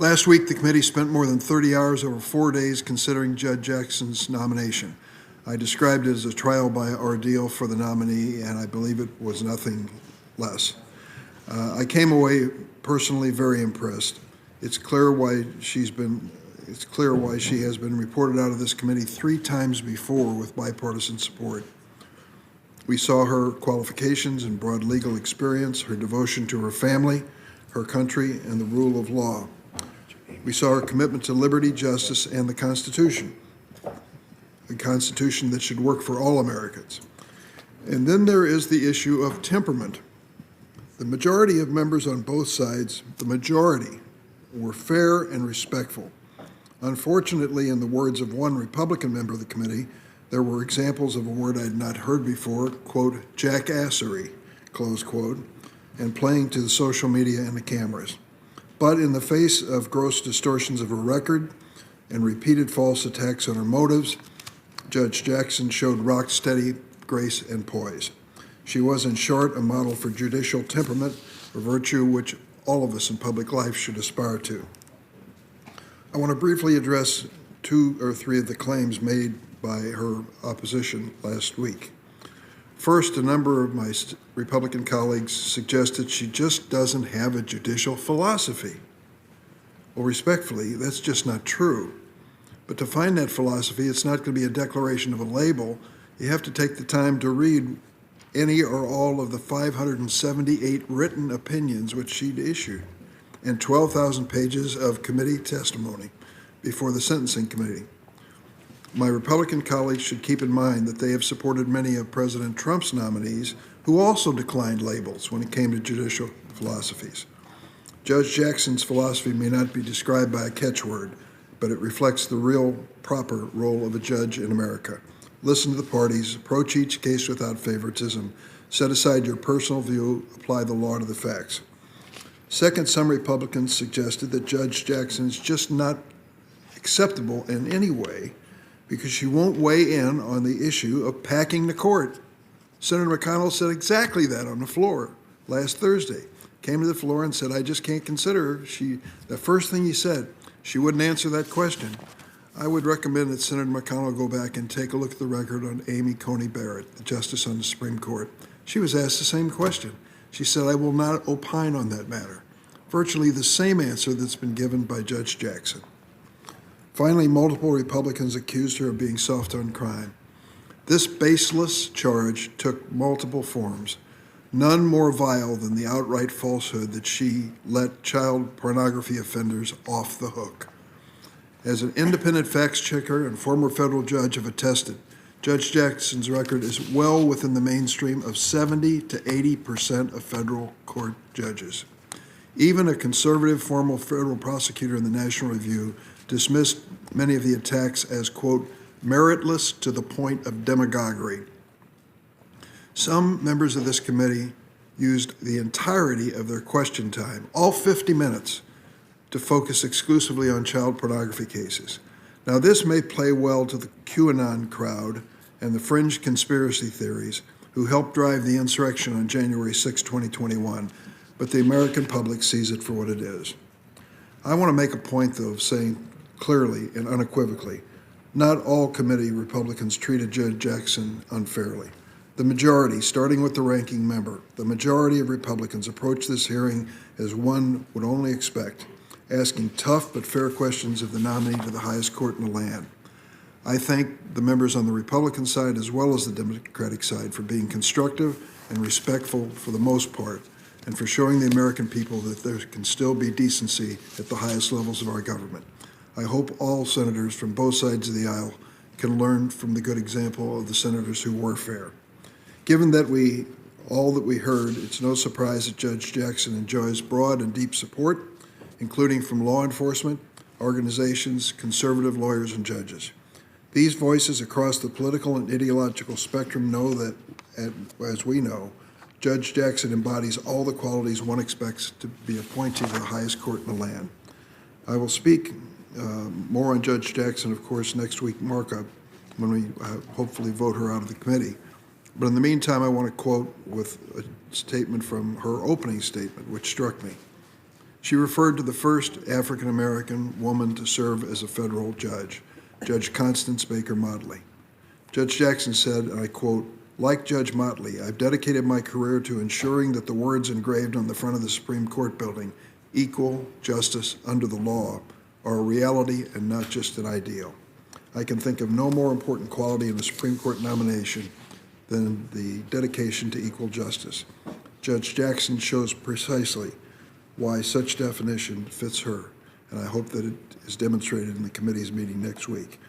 Last week, the committee spent more than 30 hours over 4 days considering Judge Jackson's nomination. I described it as a trial by ordeal for the nominee, and I believe it was nothing less. I came away personally very impressed. It's clear why she has been reported out of this committee 3 times before with bipartisan support. We saw her qualifications and broad legal experience, her devotion to her family, her country, and the rule of law. We saw her commitment to liberty, justice, and the Constitution, a Constitution that should work for all Americans. And then there is the issue of temperament. The majority of members on both sides, the majority, were fair and respectful. Unfortunately, in the words of one Republican member of the committee, there were examples of a word I had not heard before, quote, jackassery, close quote, and playing to the social media and the cameras. But in the face of gross distortions of her record and repeated false attacks on her motives, Judge Jackson showed rock-steady grace and poise. She was, in short, a model for judicial temperament, a virtue which all of us in public life should aspire to. I want to briefly address 2 or 3 of the claims made by her opposition last week. First, a number of my Republican colleagues suggested she just doesn't have a judicial philosophy. Well, respectfully, that's just not true. But to find that philosophy, it's not going to be a declaration of a label. You have to take the time to read any or all of the 578 written opinions which she'd issued and 12,000 pages of committee testimony before the Sentencing Committee. My Republican colleagues should keep in mind that they have supported many of President Trump's nominees who also declined labels when it came to judicial philosophies. Judge Jackson's philosophy may not be described by a catchword, but it reflects the real, proper role of a judge in America. Listen to the parties, approach each case without favoritism, set aside your personal view, apply the law to the facts. Second, some Republicans suggested that Judge Jackson is just not acceptable in any way because she won't weigh in on the issue of packing the court. Senator McConnell said exactly that on the floor last Thursday. Came to the floor and said, I just can't consider her. The first thing he said, she wouldn't answer that question. I would recommend that Senator McConnell go back and take a look at the record on Amy Coney Barrett, the justice on the Supreme Court. She was asked the same question. She said, I will not opine on that matter. Virtually the same answer that's been given by Judge Jackson. Finally, multiple Republicans accused her of being soft on crime. This baseless charge took multiple forms, none more vile than the outright falsehood that she let child pornography offenders off the hook. As an independent facts checker and former federal judge have attested, Judge Jackson's record is well within the mainstream of 70 to 80% of federal court judges. Even a conservative former federal prosecutor in the National Review dismissed many of the attacks as, quote, meritless to the point of demagoguery. Some members of this committee used the entirety of their question time, all 50 minutes, to focus exclusively on child pornography cases. Now, this may play well to the QAnon crowd and the fringe conspiracy theories who helped drive the insurrection on January 6, 2021, but the American public sees it for what it is. I want to make a point, though, of saying clearly and unequivocally, not all committee Republicans treated Judge Jackson unfairly. The majority, starting with the ranking member, the majority of Republicans approached this hearing as one would only expect, asking tough but fair questions of the nominee to the highest court in the land. I thank the members on the Republican side as well as the Democratic side for being constructive and respectful for the most part, and for showing the American people that there can still be decency at the highest levels of our government. I hope all senators from both sides of the aisle can learn from the good example of the senators who were fair. Given that all that we heard, it's no surprise that Judge Jackson enjoys broad and deep support, including from law enforcement, organizations, conservative lawyers, and judges. These voices across the political and ideological spectrum know that, as we know, Judge Jackson embodies all the qualities one expects to be appointed to the highest court in the land. I will speak more on Judge Jackson, of course, next week markup when we hopefully vote her out of the committee. But in the meantime, I want to quote with a statement from her opening statement, which struck me. She referred to the first African-American woman to serve as a federal judge, Judge Constance Baker Motley. Judge Jackson said, and I quote, "Like Judge Motley, I've dedicated my career to ensuring that the words engraved on the front of the Supreme Court building, equal justice under the law, are a reality and not just an ideal. I can think of no more important quality in a Supreme Court nomination than the dedication to equal justice. Judge Jackson shows precisely why such definition fits her, and I hope that it is demonstrated in the committee's meeting next week.